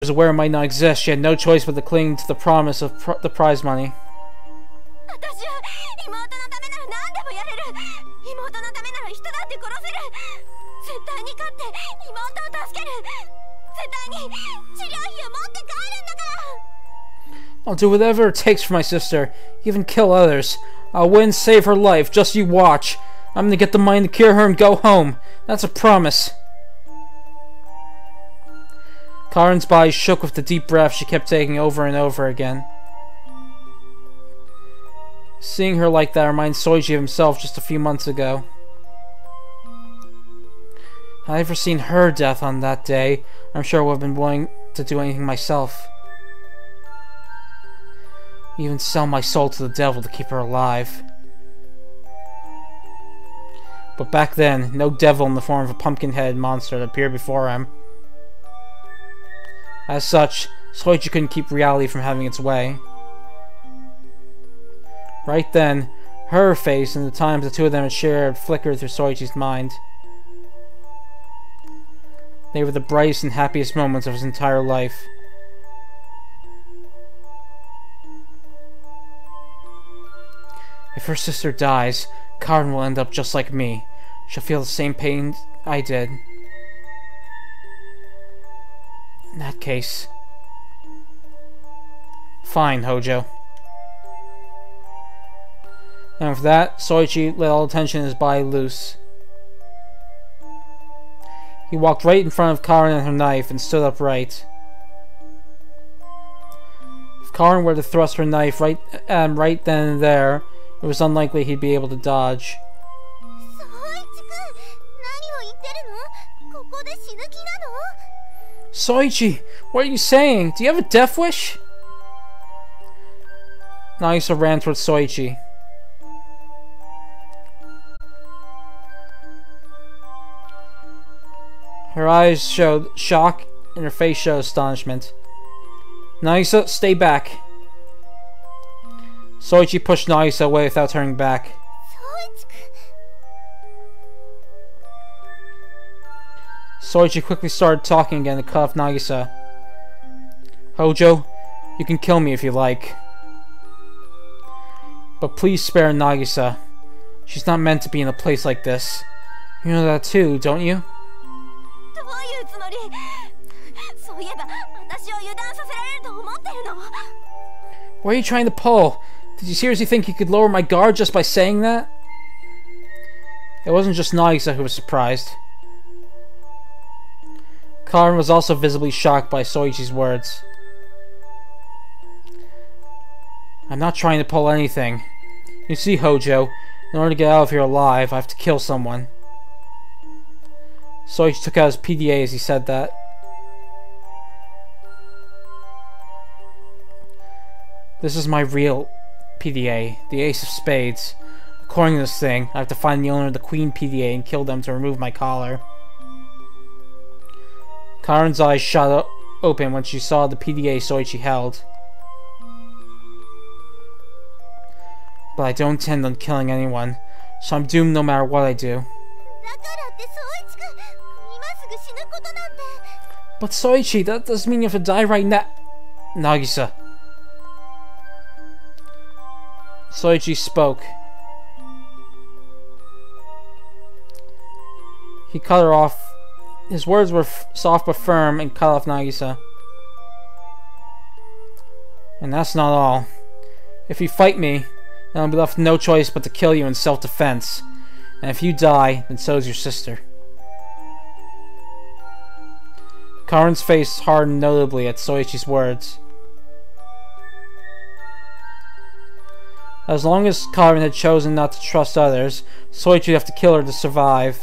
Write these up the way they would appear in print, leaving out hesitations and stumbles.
was aware it might not exist, she had no choice but to cling to the promise of the prize money. I'll do whatever it takes for my sister, even kill others. I'll win, save her life, just you watch. I'm gonna get the money to cure her and go home. That's a promise. Karin's body shook with the deep breath she kept taking over and over again. Seeing her like that reminds Soichi of himself just a few months ago. Had I ever seen her death on that day, I'm sure I would have been willing to do anything myself. Even sell my soul to the devil to keep her alive. But back then, no devil in the form of a pumpkin-headed monster had appeared before him. As such, Soichi couldn't keep reality from having its way. Right then, her face and the times the two of them had shared flickered through Soichi's mind. They were the brightest and happiest moments of his entire life. If her sister dies, Karin will end up just like me. She'll feel the same pain I did. In that case... Fine, Hojo. And with that, Soichi let all tension in his body loose. He walked right in front of Karin and her knife and stood upright. If Karin were to thrust her knife right then and there, it was unlikely he'd be able to dodge. Soichi, what are you saying? Do you have a death wish? Nagisa ran towards Soichi. Her eyes showed shock and her face showed astonishment. Nagisa, stay back. Soichi pushed Nagisa away without turning back. Soichi quickly started talking again to cut off Nagisa. Hojo, you can kill me if you like. But please spare Nagisa. She's not meant to be in a place like this. You know that too, don't you? What are you trying to pull? Did you seriously think you could lower my guard just by saying that? It wasn't just Nagisa who was surprised. Karin was also visibly shocked by Soichi's words. I'm not trying to pull anything. You see, Hojo, in order to get out of here alive, I have to kill someone. Soichi took out his PDA as he said that. This is my real PDA, the Ace of Spades. According to this thing, I have to find the owner of the Queen PDA and kill them to remove my collar. Karin's eyes shot open when she saw the PDA Soichi held. But I don't intend on killing anyone, so I'm doomed no matter what I do. But Soichi, that doesn't mean you have to die right now. Nagisa. Soichi spoke. He cut her off. His words were soft but firm and cut off Nagisa. And that's not all. If you fight me, then I'll be left no choice but to kill you in self-defense. And if you die, then so is your sister. Karin's face hardened notably at Soichi's words. As long as Karin had chosen not to trust others, Soichi would have to kill her to survive.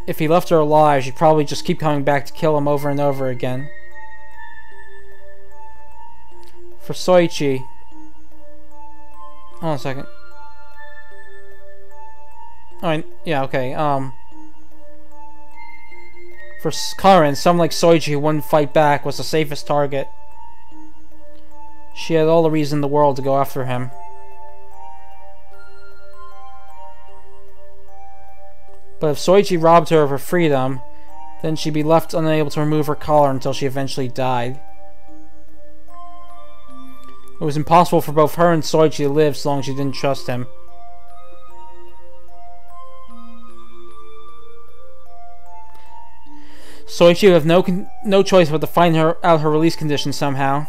If he left her alive, she'd probably just keep coming back to kill him over and over again. For Soichi... Hold on a second. Alright, yeah, okay, For Karin, someone like Soichi who wouldn't fight back was the safest target. She had all the reason in the world to go after him. But if Soichi robbed her of her freedom, Then she'd be left unable to remove her collar until she eventually died. It was impossible for both her and Soichi to live so long as she didn't trust him. Soichi would have no choice but to find out her release condition somehow.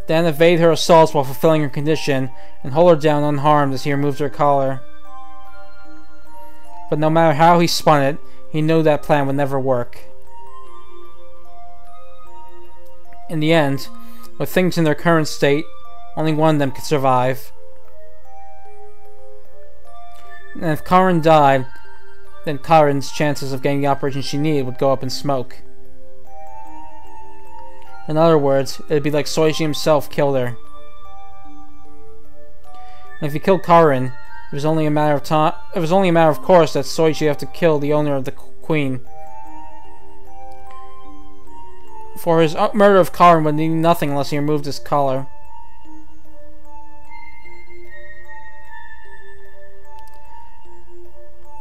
Then evade her assaults while fulfilling her condition, and hold her down unharmed as he removed her collar. But no matter how he spun it, he knew that plan would never work. In the end, with things in their current state, only one of them could survive. And if Karin died, then Karin's chances of getting the operation she needed would go up in smoke. In other words, it'd be like Soichi himself killed her. And if he killed Karin, it was only a matter of course that Soichi would have to kill the owner of the queen. For his murder of Karin would need nothing unless he removed his collar.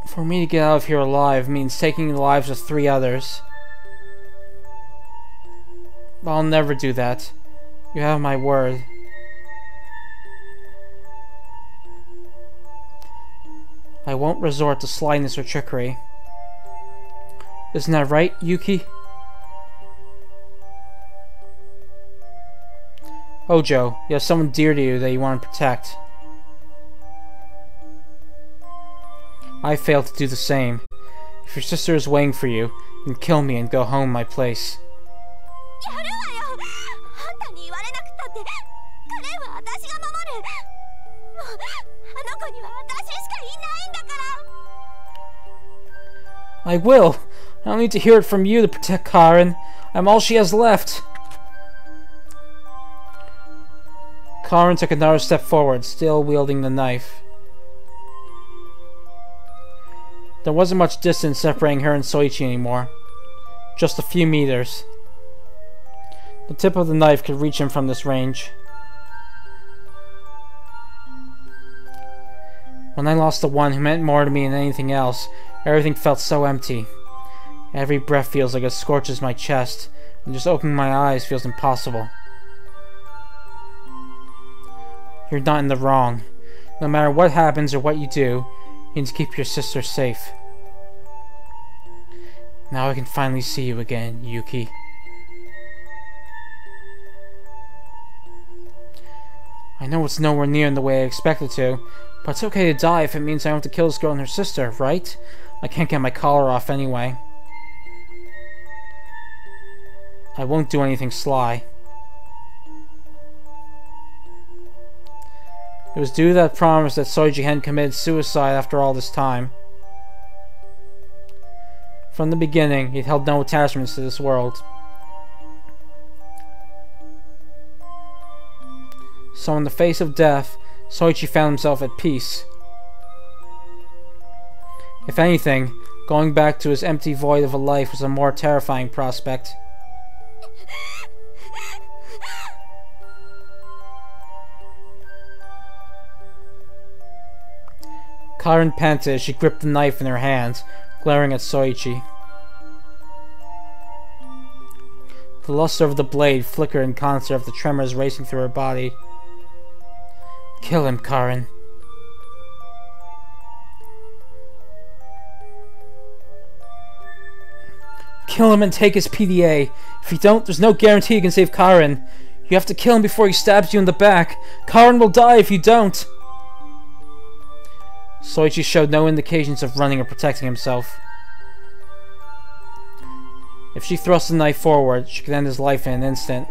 For me to get out of here alive means taking the lives of 3 others. But I'll never do that. You have my word. I won't resort to slyness or trickery. Isn't that right, Yuki? Hojo, you have someone dear to you that you want to protect. I failed to do the same. If your sister is waiting for you, then kill me and go home my place. I will! I don't need to hear it from you to protect Karin. I'm all she has left. Karin took another step forward, still wielding the knife. There wasn't much distance separating her and Soichi anymore. Just a few meters. The tip of the knife could reach him from this range. When I lost the one who meant more to me than anything else, everything felt so empty. Every breath feels like it scorches my chest, and just opening my eyes feels impossible. You're not in the wrong. No matter what happens or what you do, you need to keep your sister safe. Now I can finally see you again, Yuki. I know it's nowhere near in the way I expected to, but it's okay to die if it means I don't have to kill this girl and her sister, right? I can't get my collar off anyway. I won't do anything sly. It was due to that promise that Soichi hadn't committed suicide after all this time. From the beginning, he'd held no attachments to this world. So in the face of death, Soichi found himself at peace. If anything, going back to his empty void of a life was a more terrifying prospect. Karin panted as she gripped the knife in her hands, glaring at Soichi. The luster of the blade flickered in concert with the tremors racing through her body. Kill him, Karin. Kill him and take his PDA. If you don't, there's no guarantee you can save Karin. You have to kill him before he stabs you in the back. Karin will die if you don't. Soichi showed no indications of running or protecting himself. If she thrust the knife forward, she could end his life in an instant.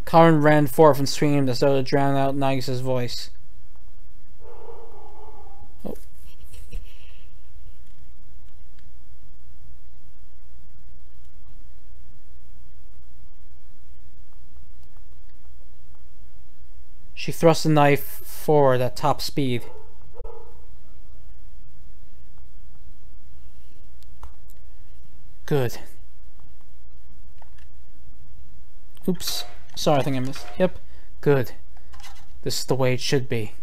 Karin ran forth and screamed as though to drown out Nagisa's voice. Oh. She thrust the knife forward at top speed. Good. Oops. Sorry, I think I missed. Yep. Good. This is the way it should be.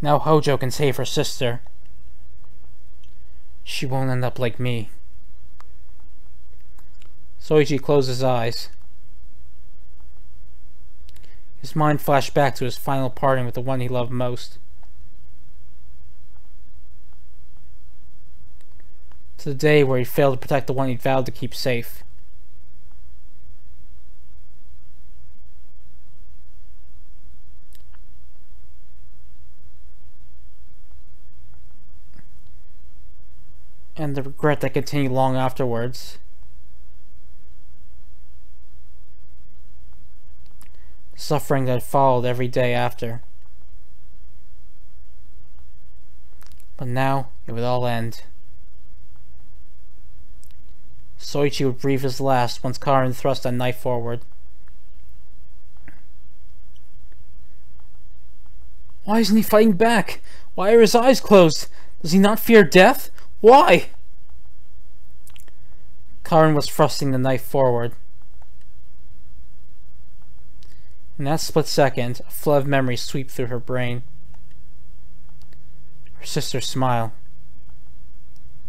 Now Hojo can save her sister. She won't end up like me. Soichi closed his eyes. His mind flashed back to his final parting with the one he loved most. To the day where he failed to protect the one he'd vowed to keep safe. And the regret that continued long afterwards. The suffering that followed every day after. But now, it would all end. Soichi would breathe his last once Karin thrust that knife forward. Why isn't he fighting back? Why are his eyes closed? Does he not fear death? Why? Karin was thrusting the knife forward. In that split second, a flood of memories swept through her brain. Her sister's smile.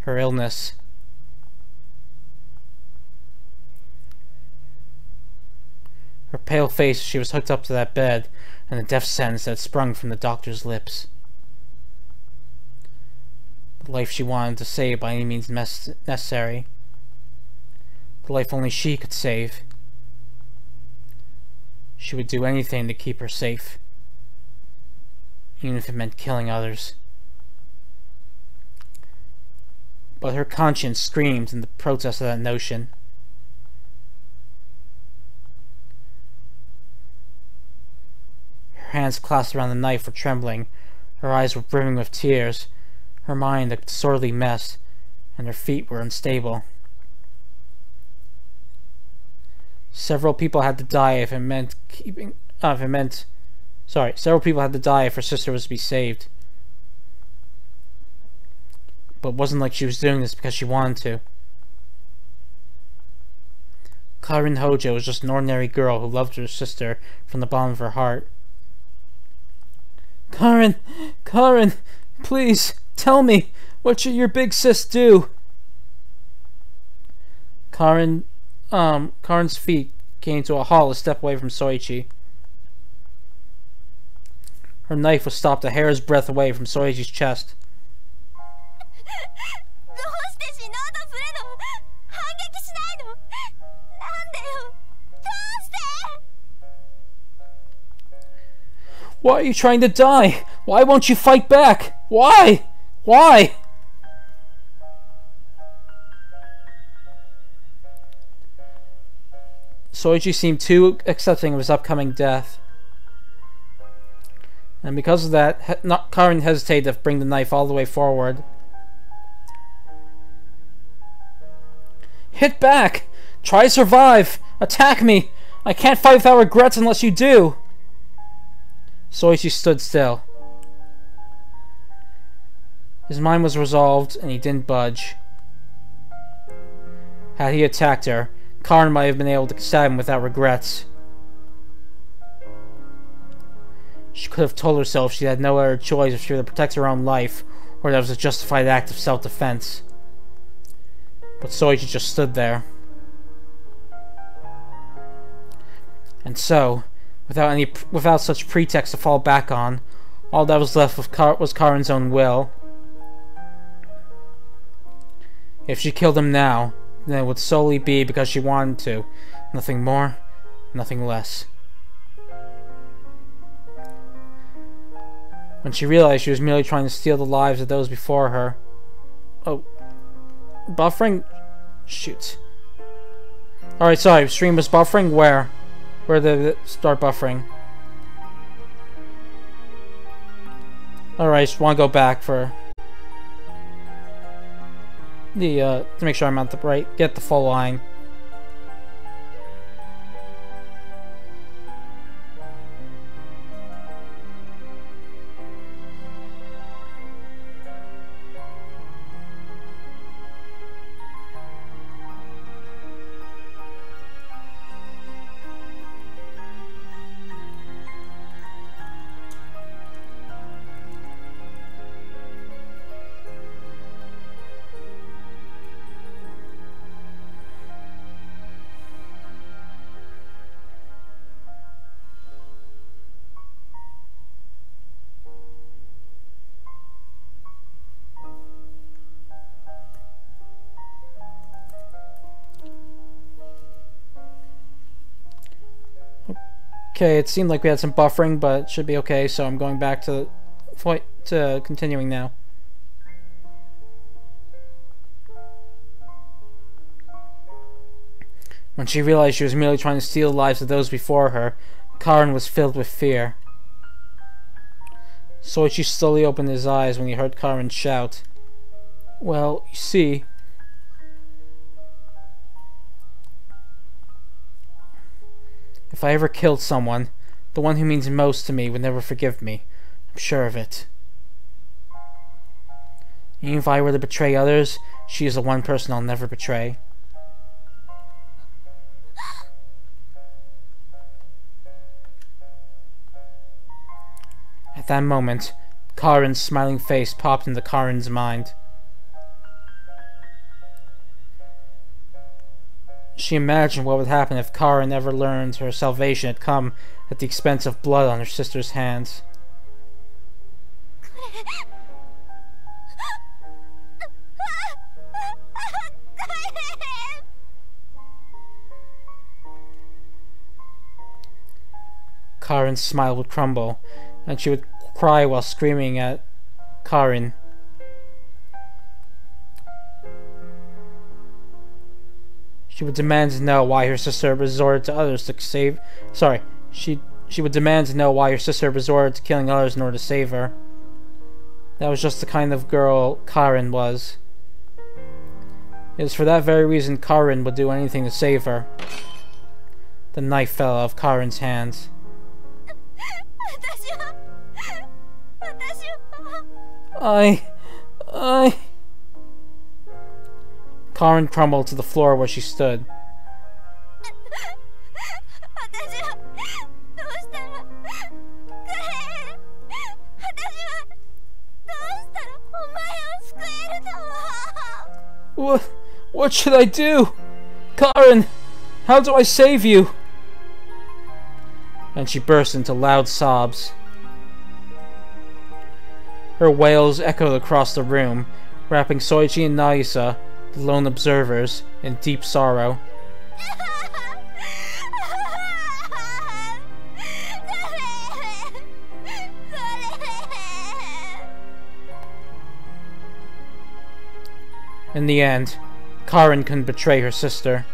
Her illness. Her pale face as she was hooked up to that bed, and the death sentence that sprung from the doctor's lips. The life she wanted to save by any means necessary. The life only she could save. She would do anything to keep her safe, even if it meant killing others. But her conscience screamed in the protest of that notion. Her hands clasped around the knife were trembling, her eyes were brimming with tears, her mind a disorderly mess, and her feet were unstable. Several people had to die if it meant several people had to die if her sister was to be saved. But it wasn't like she was doing this because she wanted to. Karin Hojo was just an ordinary girl who loved her sister from the bottom of her heart. Karin! Karin! Please, tell me! What should your big sis do? Karin's feet came to a halt a step away from Soichi. Her knife was stopped a hair's breadth away from Soichi's chest. Why are you trying to die? Why won't you fight back? Why? Why? Soichi seemed too accepting of his upcoming death. And because of that, Karin hesitated to bring the knife all the way forward. Hit back! Try to survive! Attack me! I can't fight without regrets unless you do! Soichi stood still. His mind was resolved, and he didn't budge. Had he attacked her, Karin might have been able to stab him without regrets. She could have told herself she had no other choice if she were to protect her own life, or that it was a justified act of self-defense. But Soichi just stood there. And so, without such pretext to fall back on, all that was left was Karin's own will. If she killed him now, then it would solely be because she wanted to. Nothing more, nothing less. When she realized she was merely trying to steal the lives of those before her... Oh. Buffering? Shoot. Alright, sorry, stream was buffering? Where? Where did it start buffering? Alright, just want to go back for... to make sure I'm at the right, get the full line. Okay, it seemed like we had some buffering, but it should be okay, so I'm going back to continuing now. When she realized she was merely trying to steal the lives of those before her, Karin was filled with fear. Soichi slowly opened his eyes when he heard Karin shout, "Well, you see..." "If I ever killed someone, the one who means most to me would never forgive me. I'm sure of it. Even if I were to betray others, she is the one person I'll never betray." At that moment, Karin's smiling face popped into Karin's mind. She imagined what would happen if Karin ever learned her salvation had come at the expense of blood on her sister's hands. Karin's smile would crumble, and she would cry while screaming at Karin. She would demand to know why her sister resorted to others to save... She would demand to know why her sister resorted to killing others in order to save her. That was just the kind of girl Karin was. It was for that very reason Karin would do anything to save her. The knife fell out of Karin's hands. Karin crumbled to the floor where she stood. What should I do? Karin, how do I save you? And she burst into loud sobs. Her wails echoed across the room, wrapping Soichi and Nagisa, the lone observers, in deep sorrow. In the end, Karin couldn't betray her sister.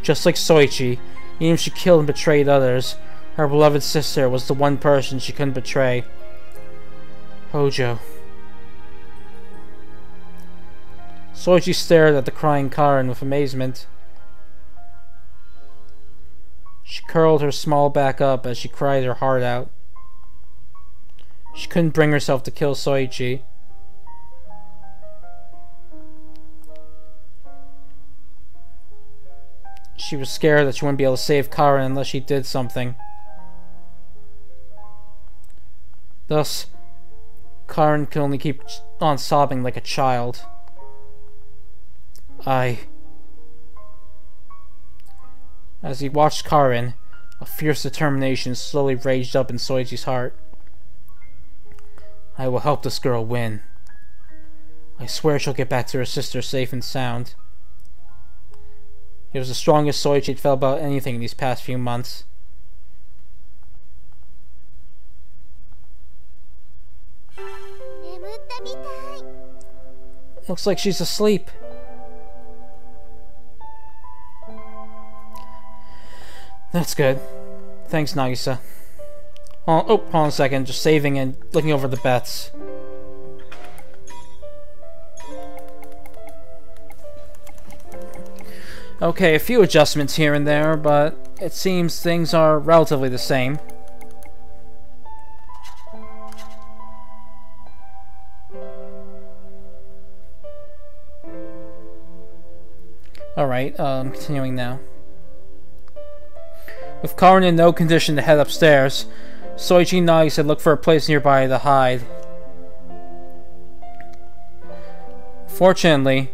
Just like Soichi, even if she killed and betrayed others, her beloved sister was the one person she couldn't betray. Hojo. Soichi stared at the crying Karin with amazement. She curled her small back up as she cried her heart out. She couldn't bring herself to kill Soichi. She was scared that she wouldn't be able to save Karin unless she did something. Thus, Karin could only keep on sobbing like a child. As he watched Karin, a fierce determination slowly raged up in Soichi's heart. I will help this girl win. I swear she'll get back to her sister safe and sound. It was the strongest Soichi had felt about anything in these past few months. Looks like she's asleep. That's good. Thanks, Nagisa. Hold on a second. Just saving and looking over the bets. Okay, a few adjustments here and there, but it seems things are relatively the same. Alright, continuing now. With Karin in no condition to head upstairs, Soichi and Nagisa looked for a place nearby to hide. Fortunately,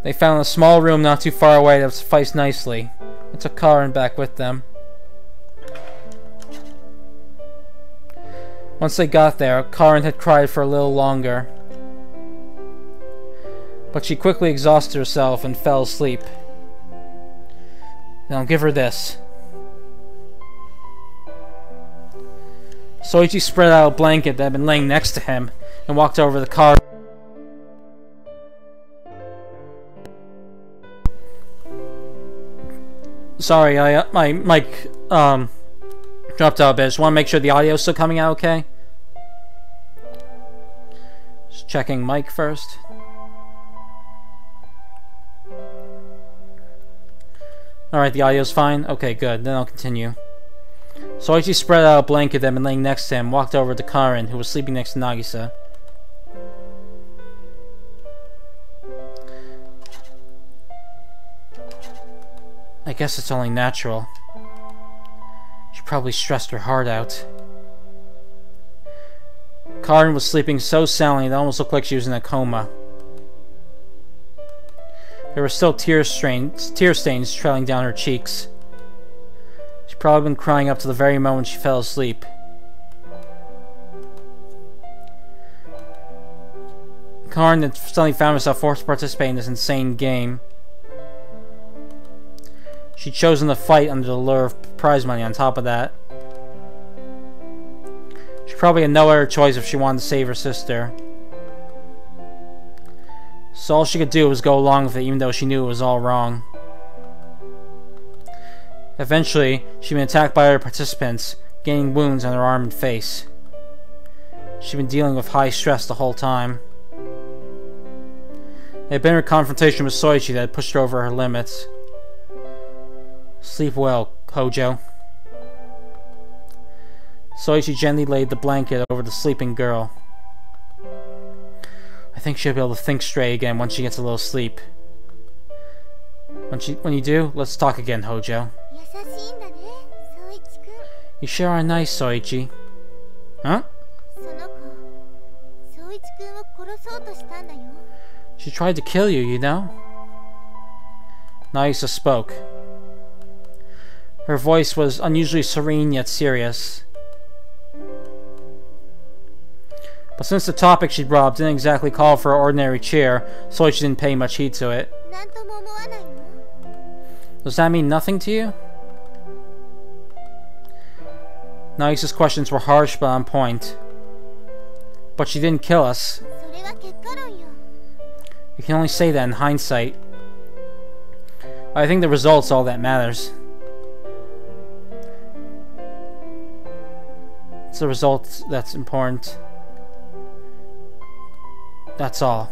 they found a small room not too far away that would suffice nicely, and took Karin back with them. Once they got there, Karin had cried for a little longer, but she quickly exhausted herself and fell asleep. Now give her this. Soichi spread out a blanket that had been laying next to him and walked over to the car. Sorry, my mic dropped out a bit. Just want to make sure the audio is still coming out okay. Just checking mic first. Alright, the audio's fine? Okay, good. Then I'll continue. Soichi spread out a blanket that had been laying next to him, walked over to Karin, who was sleeping next to Nagisa. I guess it's only natural. She probably stressed her heart out. Karin was sleeping so soundly it almost looked like she was in a coma. There were still tear stains trailing down her cheeks. She'd probably been crying up to the very moment she fell asleep. Karin had suddenly found herself forced to participate in this insane game. She'd chosen to fight under the lure of prize money on top of that. She probably had no other choice if she wanted to save her sister. So all she could do was go along with it, even though she knew it was all wrong. Eventually, she'd been attacked by other participants, gaining wounds on her arm and face. She'd been dealing with high stress the whole time. It had been her confrontation with Soichi that had pushed her over her limits. Sleep well, Hojo. Soichi gently laid the blanket over the sleeping girl. I think she'll be able to think straight again once she gets a little sleep. When you do, let's talk again, Hojo. You sure are nice, Soichi. Huh? She tried to kill you, you know? Nagisa spoke. Her voice was unusually serene yet serious. But since the topic she brought up didn't exactly call for an ordinary cheer, Soichi didn't pay much heed to it. Does that mean nothing to you? Nagisa's questions were harsh but on point. But she didn't kill us. You can only say that in hindsight. I think the result's all that matters. It's the result that's important. That's all.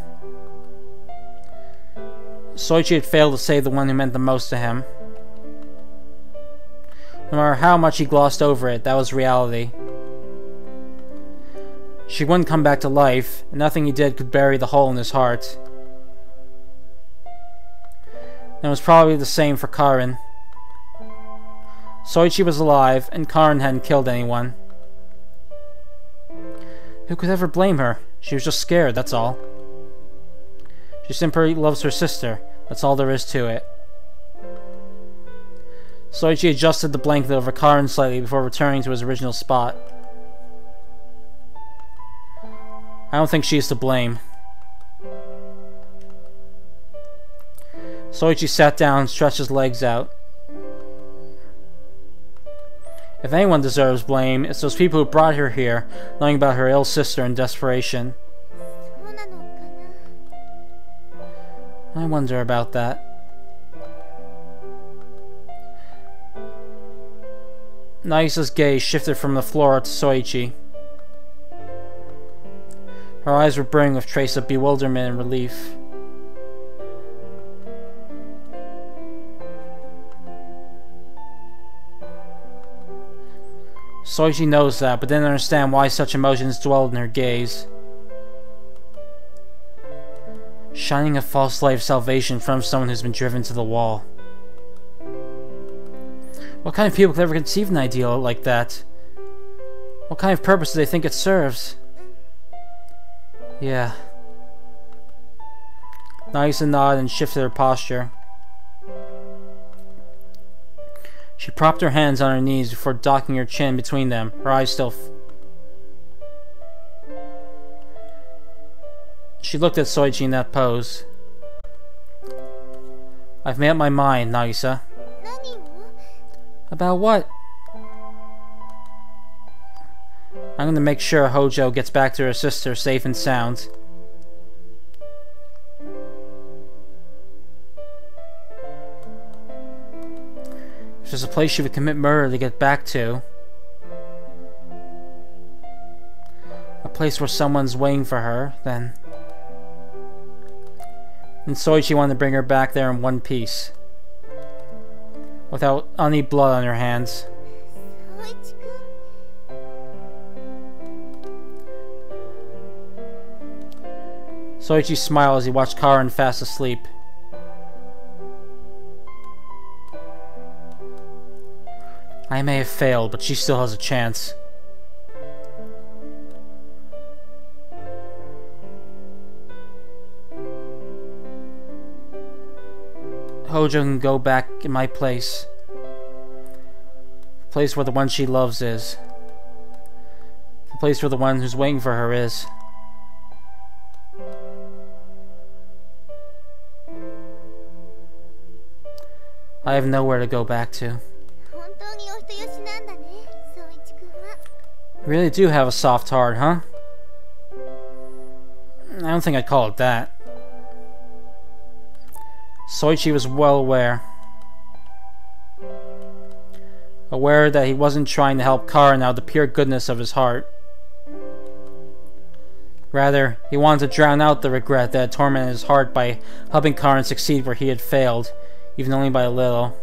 Soichi had failed to save the one who meant the most to him. No matter how much he glossed over it, that was reality. She wouldn't come back to life, and nothing he did could bury the hole in his heart. And it was probably the same for Karin. Soichi was alive, and Karin hadn't killed anyone. Who could ever blame her? She was just scared, that's all. She simply loves her sister. That's all there is to it. Soichi adjusted the blanket over Karin slightly before returning to his original spot. I don't think she's to blame. Soichi sat down and stretched his legs out. If anyone deserves blame, it's those people who brought her here, knowing about her ill sister in desperation. I wonder about that. Nagisa's gaze shifted from the floor to Soichi. Her eyes were brimming with traces of bewilderment and relief. Soichi knows that, but didn't understand why such emotions dwelled in her gaze. Shining a false light of salvation from someone who's been driven to the wall. What kind of people could ever conceive an ideal like that? What kind of purpose do they think it serves? Yeah. Nagisa nodded and shifted her posture. She propped her hands on her knees before docking her chin between them, her eyes still She looked at Soichi in that pose. I've made up my mind, Nagisa. About what? I'm gonna make sure Hojo gets back to her sister safe and sound. If there's a place she would commit murder to get back to, a place where someone's waiting for her, then... And Soichi wanted to bring her back there in one piece, without any blood on her hands. Soichi smiled as he watched Karin fast asleep. I may have failed, but she still has a chance. Hojo can go back in my place. The place where the one she loves is. The place where the one who's waiting for her is. I have nowhere to go back to. You really do have a soft heart, huh? I don't think I'd call it that. Soichi was well aware. Aware that he wasn't trying to help Karin out of the pure goodness of his heart. Rather, he wanted to drown out the regret that had tormented his heart by helping Karin succeed where he had failed, even only by a little.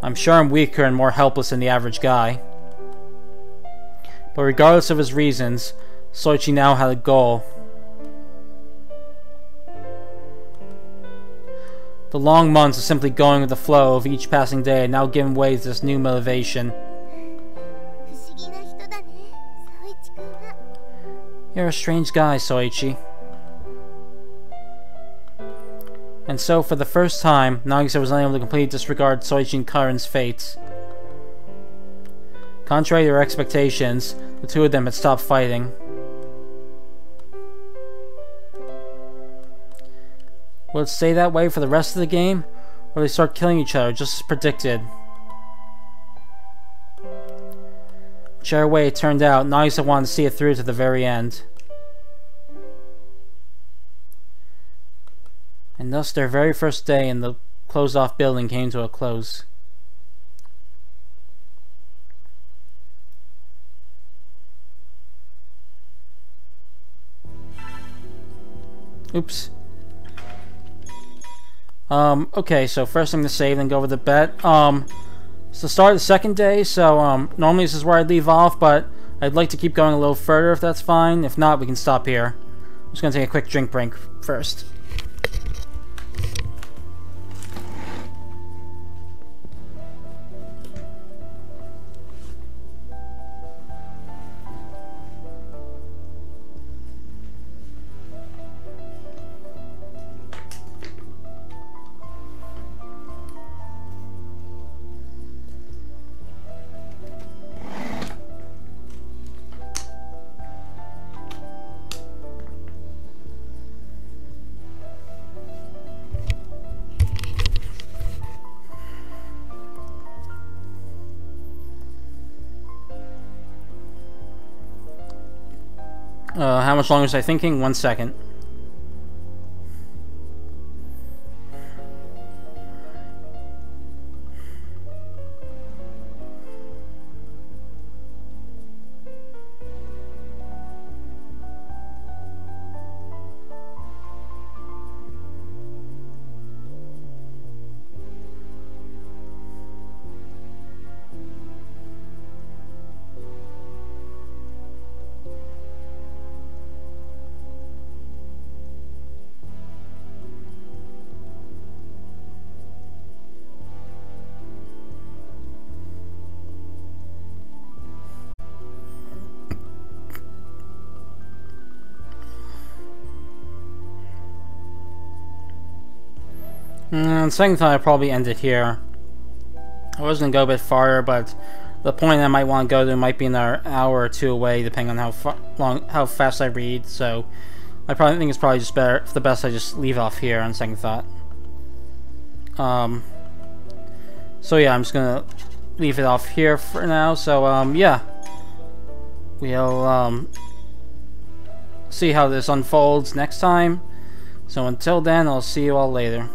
I'm sure I'm weaker and more helpless than the average guy. But regardless of his reasons, Soichi now had a goal. The long months of simply going with the flow of each passing day had now given way to this new motivation. You're a strange guy, Soichi. And so, for the first time, Nagisa was unable to completely disregard Soichi and Karin's fates. Contrary to her expectations, the two of them had stopped fighting. Will it stay that way for the rest of the game, or will they start killing each other just as predicted? Whichever way it turned out, Nagisa wanted to see it through to the very end. And thus their very first day in the closed-off building came to a close. Oops. Okay, so first I'm gonna save, then go over the bet. It's the start of the second day, so, normally this is where I'd leave off, but I'd like to keep going a little further if that's fine. If not, we can stop here. I'm just gonna take a quick drink break first. How much longer was I thinking? 1 second. Second thought, I'd probably end it here. I was going to go a bit farther, but the point I might want to go to might be another hour or two away, depending on how fast I read. So I probably think it's probably just better, for the best, I just leave off here on second thought. So yeah, I'm just gonna leave it off here for now. So yeah, we'll see how this unfolds next time. So until then, I'll see you all later.